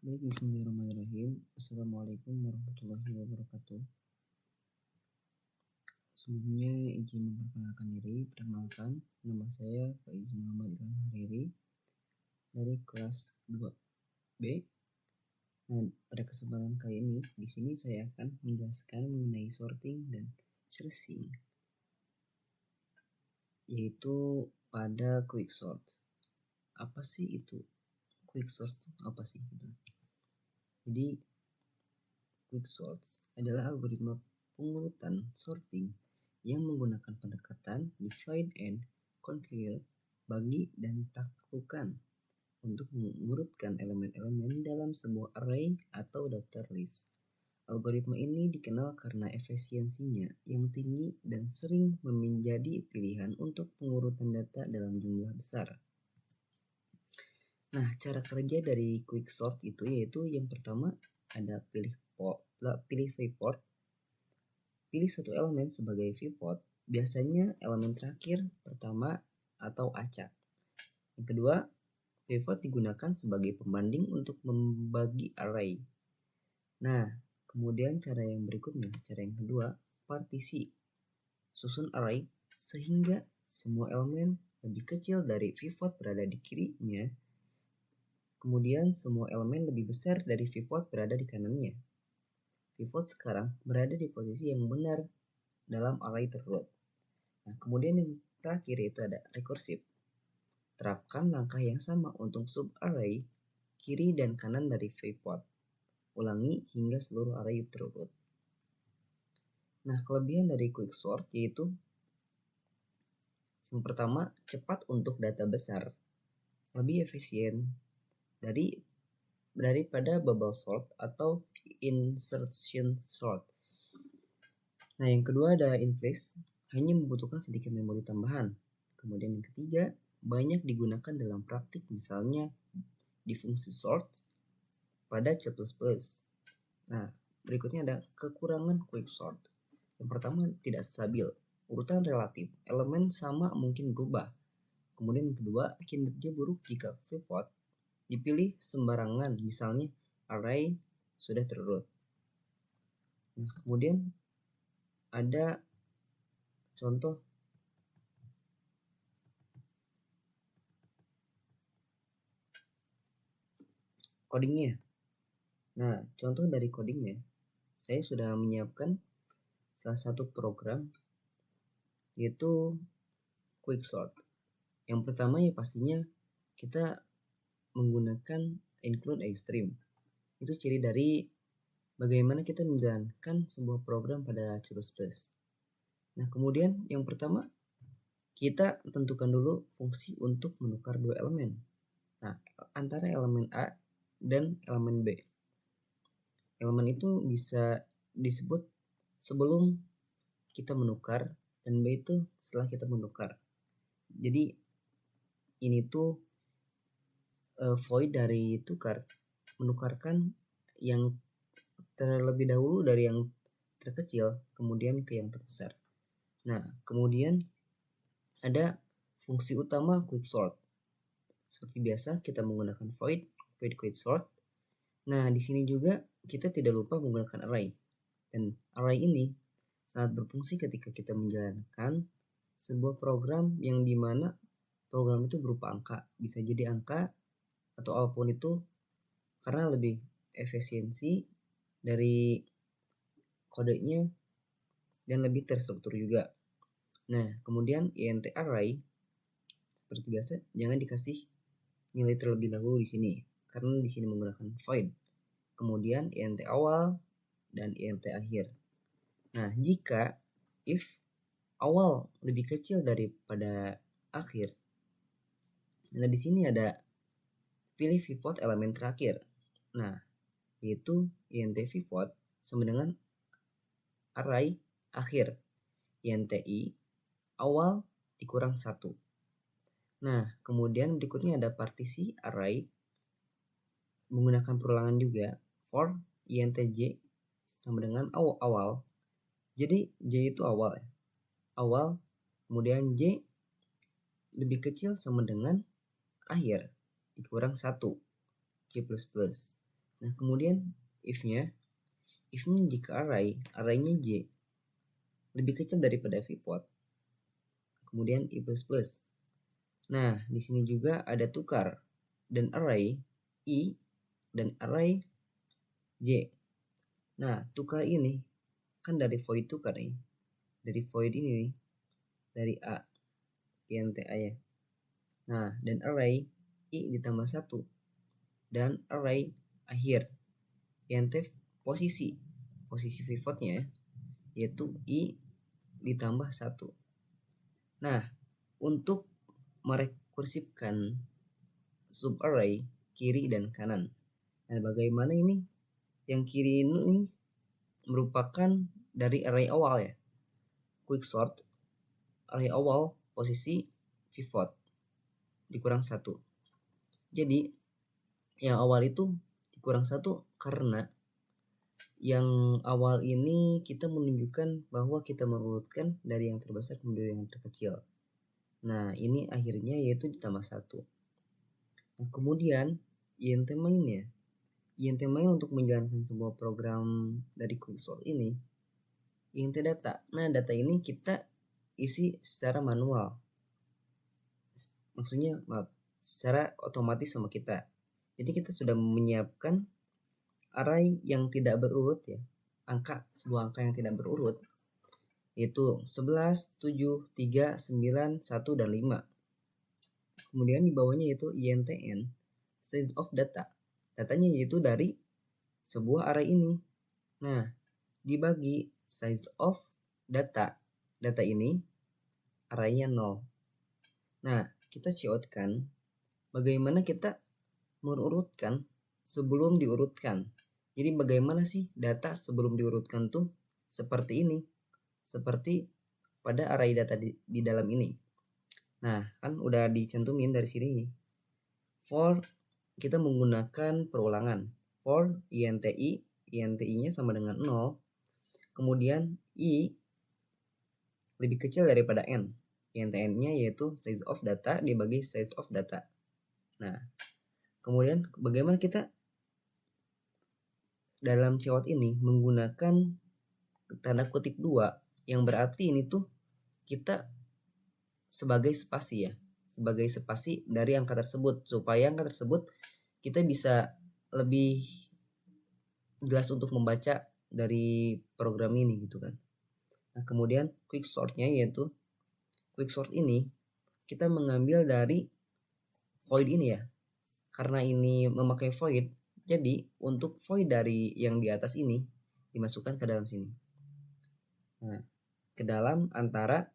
Baik, bismillahirrahmanirrahim. Assalamualaikum warahmatullahi wabarakatuh. Sebelumnya izin memperkenalkan diri. Perkenalkan, nama saya Faiz Muhammad Ilham Hariri dari kelas 2B. Nah, pada kesempatan kali ini, di sini saya akan menjelaskan mengenai sorting dan searching, yaitu pada quicksort. Apa sih itu? Quicksort itu apa sih? Jadi, quicksort adalah algoritma pengurutan sorting yang menggunakan pendekatan divide and conquer, bagi dan taklukkan, untuk mengurutkan elemen-elemen dalam sebuah array atau daftar list. Algoritma ini dikenal karena efisiensinya yang tinggi dan sering menjadi pilihan untuk pengurutan data dalam jumlah besar. Nah, cara kerja dari quicksort itu yaitu yang pertama ada pilih viewport. Pilih satu elemen sebagai viewport, biasanya elemen terakhir, pertama, atau acak. Yang kedua, pivot digunakan sebagai pembanding untuk membagi array. Nah, kemudian cara yang berikutnya, cara yang kedua, partisi. Susun array sehingga semua elemen lebih kecil dari pivot berada di kirinya, kemudian semua elemen lebih besar dari pivot berada di kanannya. Pivot sekarang berada di posisi yang benar dalam array terurut. Nah, kemudian yang terakhir yaitu ada recursive. Terapkan langkah yang sama untuk sub-array kiri dan kanan dari pivot. Ulangi hingga seluruh array terurut. Nah, kelebihan dari quicksort yaitu yang pertama, cepat untuk data besar, lebih efisien daripada bubble sort atau insertion sort. Nah, yang kedua ada inflation, hanya membutuhkan sedikit memori tambahan. Kemudian yang ketiga, banyak digunakan dalam praktik, misalnya di fungsi sort pada C++. Nah, berikutnya ada kekurangan quicksort. Yang pertama, tidak stabil, urutan relatif, elemen sama mungkin berubah. Kemudian yang kedua, kinerja buruk jika pivot dipilih sembarangan, misalnya array sudah terurut. Nah, kemudian ada contoh codingnya. Nah, contoh dari codingnya, saya sudah menyiapkan salah satu program yaitu quicksort. Yang pertama ya pastinya kita menggunakan include extreme. Itu ciri dari bagaimana kita menjalankan sebuah program pada C++. Nah, kemudian yang pertama kita tentukan dulu fungsi untuk menukar dua elemen. Nah, antara elemen A dan elemen B. Elemen itu bisa disebut sebelum kita menukar dan B itu setelah kita menukar. Jadi ini tuh void dari tukar, menukarkan yang terlebih dahulu dari yang terkecil kemudian ke yang terbesar. Nah, kemudian ada fungsi utama quicksort. Seperti biasa kita menggunakan void quicksort. Nah, di sini juga kita tidak lupa menggunakan array. Dan array ini sangat berfungsi ketika kita menjalankan sebuah program yang dimana program itu berupa angka. Bisa jadi angka atau apapun itu, karena lebih efisiensi dari kodenya dan lebih terstruktur juga. Nah, kemudian int array seperti biasa jangan dikasih nilai terlebih dahulu di sini karena di sini menggunakan void. Kemudian int awal dan int akhir. Nah, jika if awal lebih kecil daripada akhir, nah di sini ada pilih pivot elemen terakhir. Nah, yaitu int pivot sama dengan array akhir, int i awal dikurang 1. Nah, kemudian berikutnya ada partisi array menggunakan perulangan juga for int j sama dengan awal. Jadi j itu awal ya. Awal, kemudian j lebih kecil sama dengan akhir dikurang 1 C++. Nah, kemudian if-nya jika array-nya J lebih kecil daripada pivot. Kemudian I++. Nah, di sini juga ada tukar dan array I dan array J. Nah, tukar ini kan dari void tukar nih. Dari void ini nih, dari A, int A ya. Nah, dan array I ditambah 1 dan array akhir int posisi pivotnya yaitu I ditambah 1. Nah, untuk merekursifkan subarray kiri dan kanan. Nah, bagaimana ini? Yang kiri ini merupakan dari array awal ya. Quicksort array awal posisi pivot dikurang 1. Jadi yang awal itu dikurang 1 karena yang awal ini kita menunjukkan bahwa kita merurutkan dari yang terbesar kemudian yang terkecil. Nah, ini akhirnya yaitu ditambah 1. Nah, kemudian int main ya. int main untuk menjalankan sebuah program dari quicksort ini int data. Nah, data ini kita isi secara manual. Maksudnya secara otomatis sama kita. Jadi kita sudah menyiapkan array yang tidak berurut ya. Sebuah angka yang tidak berurut yaitu 11, 7, 3, 9, 1 dan 5. Kemudian di bawahnya yaitu intn size of data. Datanya yaitu dari sebuah array ini. Nah, dibagi size of data. Data ini arraynya 0. Nah, kita coutkan bagaimana kita merurutkan sebelum diurutkan. Jadi bagaimana sih data sebelum diurutkan tuh seperti ini. Seperti pada array data di dalam ini. Nah, kan udah dicantumin dari sini. For kita menggunakan perulangan. For inti-nya sama dengan 0. Kemudian I lebih kecil daripada N. Intn-nya yaitu size of data dibagi size of data. Nah, kemudian bagaimana kita dalam cout ini menggunakan tanda kutip 2 yang berarti ini tuh kita sebagai spasi ya. Sebagai spasi dari angka tersebut supaya angka tersebut kita bisa lebih jelas untuk membaca dari program ini gitu kan. Nah, kemudian quicksort-nya yaitu quicksort ini kita mengambil dari void ini ya. Karena ini memakai void, jadi untuk void dari yang di atas ini dimasukkan ke dalam sini. Nah, ke dalam antara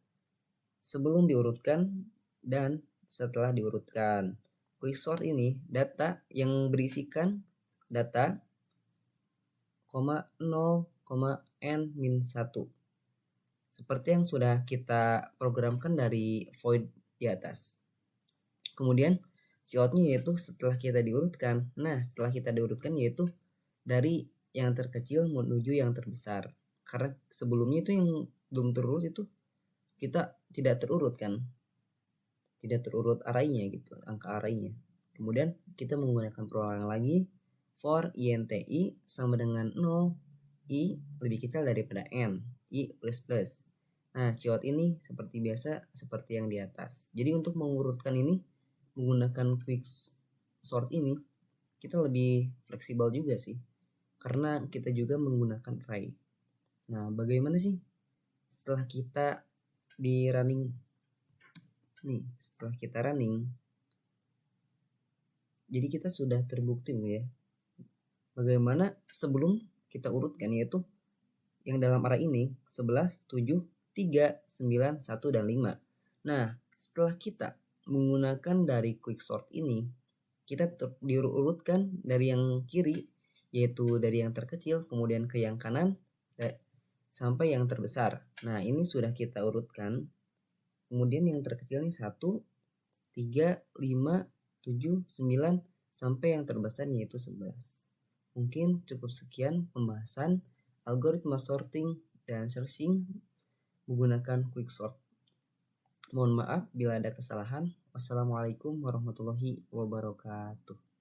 sebelum diurutkan dan setelah diurutkan. Quicksort ini data yang berisikan data, 0, n-1. Seperti yang sudah kita programkan dari void di atas. Kemudian coutnya yaitu setelah kita diurutkan. Nah, setelah kita diurutkan yaitu dari yang terkecil menuju yang terbesar. Karena sebelumnya itu yang belum terurut itu kita tidak terurut kan. Tidak terurut arraynya gitu, angka arraynya. Kemudian kita menggunakan perulangan lagi. For inti sama dengan 0, I lebih kecil daripada N, I++. Nah, cout ini seperti biasa, seperti yang di atas. Jadi untuk mengurutkan ini, menggunakan quicksort ini, kita lebih fleksibel juga sih. Karena kita juga menggunakan array. Nah, bagaimana sih setelah kita di running nih, setelah kita running, jadi kita sudah terbukti ya bagaimana sebelum kita urutkan yaitu yang dalam array ini 11, 7, 3, 9, 1 dan 5. Nah, setelah kita menggunakan dari quicksort ini, kita diurutkan dari yang kiri yaitu dari yang terkecil kemudian ke yang kanan sampai yang terbesar. Nah, ini sudah kita urutkan. Kemudian yang terkecil ini 1, 3, 5, 7, 9 sampai yang terbesar yaitu 11. Mungkin cukup sekian pembahasan algoritma sorting dan searching menggunakan quicksort. Mohon maaf bila ada kesalahan. Wassalamualaikum warahmatullahi wabarakatuh.